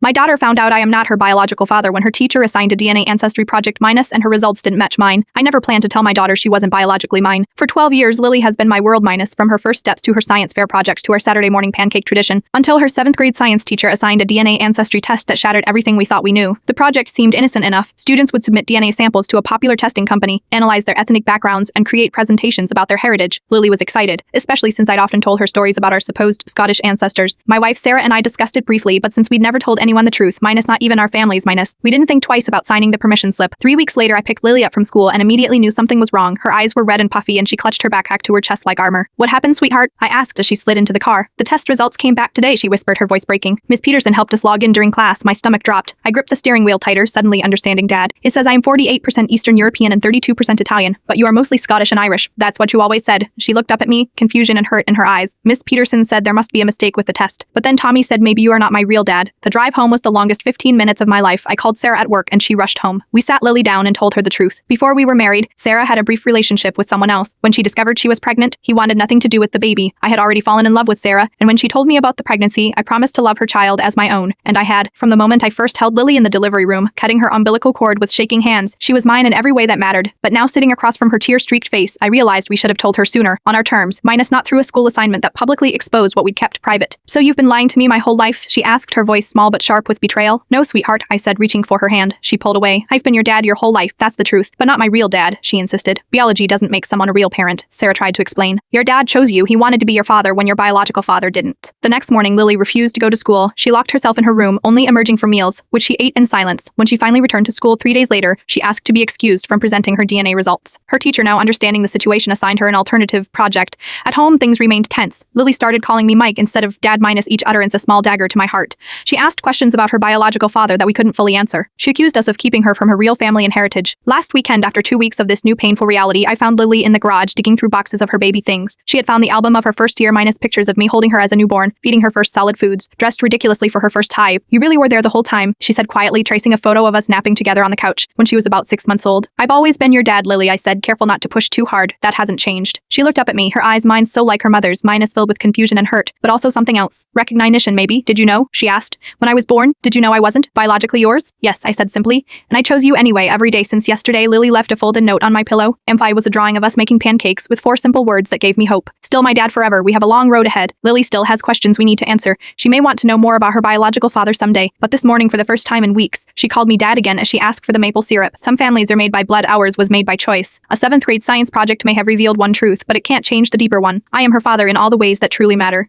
My daughter found out I am not her biological father when her teacher assigned a DNA ancestry project minus and her results didn't match mine. I never planned to tell my daughter she wasn't biologically mine. For 12 years, Lily has been my world minus, from her first steps to her science fair projects to our Saturday morning pancake tradition, until her 7th grade science teacher assigned a DNA ancestry test that shattered everything we thought we knew. The project seemed innocent enough. Students would submit DNA samples to a popular testing company, analyze their ethnic backgrounds, and create presentations about their heritage. Lily was excited, especially since I'd often told her stories about our supposed Scottish ancestors. My wife Sarah and I discussed it briefly, but since we'd never told anyone the truth, minus not even our families minus, we didn't think twice about signing the permission slip. 3 weeks later, I picked Lily up from school and immediately knew something was wrong. Her eyes were red and puffy and she clutched her backpack to her chest like armor. "What happened, sweetheart?" I asked as she slid into the car. "The test results came back today," she whispered, her voice breaking. "Miss Peterson helped us log in during class." My stomach dropped. I gripped the steering wheel tighter, suddenly understanding Dad. "It says I am 48% Eastern European and 32% Italian, but you are mostly Scottish and Irish. That's what you always said." She looked up at me, confusion and hurt in her eyes. "Miss Peterson said there must be a mistake with the test. But then Tommy said maybe you are not my real dad." The drive home was the longest 15 minutes of my life. I called Sarah at work and she rushed home. We sat Lily down and told her the truth. Before we were married, Sarah had a brief relationship with someone else. When she discovered she was pregnant, he wanted nothing to do with the baby. I had already fallen in love with Sarah, and when she told me about the pregnancy, I promised to love her child as my own. And I had, from the moment I first held Lily in the delivery room, cutting her umbilical cord with shaking hands. She was mine in every way that mattered. But now sitting across from her tear-streaked face, I realized we should have told her sooner, on our terms, minus not through a school assignment that publicly exposed what we'd kept private. "So you've been lying to me my whole life?" she asked, her voice small but sharp with betrayal. "No, sweetheart," I said, reaching for her hand. She pulled away. "I've been your dad your whole life, that's the truth. But not my real dad," she insisted. "Biology doesn't make someone a real parent," Sarah tried to explain. "Your dad chose you. He wanted to be your father when your biological father didn't." The next morning, Lily refused to go to school. She locked herself in her room, only emerging for meals, which she ate in silence. When she finally returned to school 3 days later, she asked to be excused from presenting her DNA results. Her teacher, now understanding the situation, assigned her an alternative project. At home, things remained tense. Lily started calling me Mike instead of Dad, minus each utterance a small dagger to my heart. She asked questions about her biological father that we couldn't fully answer. She accused us of keeping her from her real family and heritage. Last weekend, after 2 weeks of this new painful reality, I found Lily in the garage digging through boxes of her baby things. She had found the album of her first year minus pictures of me holding her as a newborn, feeding her first solid foods, dressed ridiculously for her first high. "You really were there the whole time," she said quietly, tracing a photo of us napping together on the couch when she was about 6 months old. "I've always been your dad, Lily," I said, careful not to push too hard. "That hasn't changed." She looked up at me, her eyes mine so like her mother's, minus filled with confusion and hurt, but also something else. "Recognition, maybe. Did you know?" she asked. "When I was born, did you know I wasn't biologically yours?" "Yes," I said simply. "And I chose you anyway every day since yesterday." Lily left a folded note on my pillow. Amphi was a drawing of us making pancakes with 4 simple words that gave me hope. "Still my dad forever. We have a long road ahead. Lily still has questions we need to answer. She may want to know more about her biological father someday." But this morning, for the first time in weeks, she called me Dad again as she asked for the maple syrup. Some families are made by blood, ours was made by choice. A 7th grade science project may have revealed one truth, but it can't change the deeper one. I am her father in all the ways that truly matter.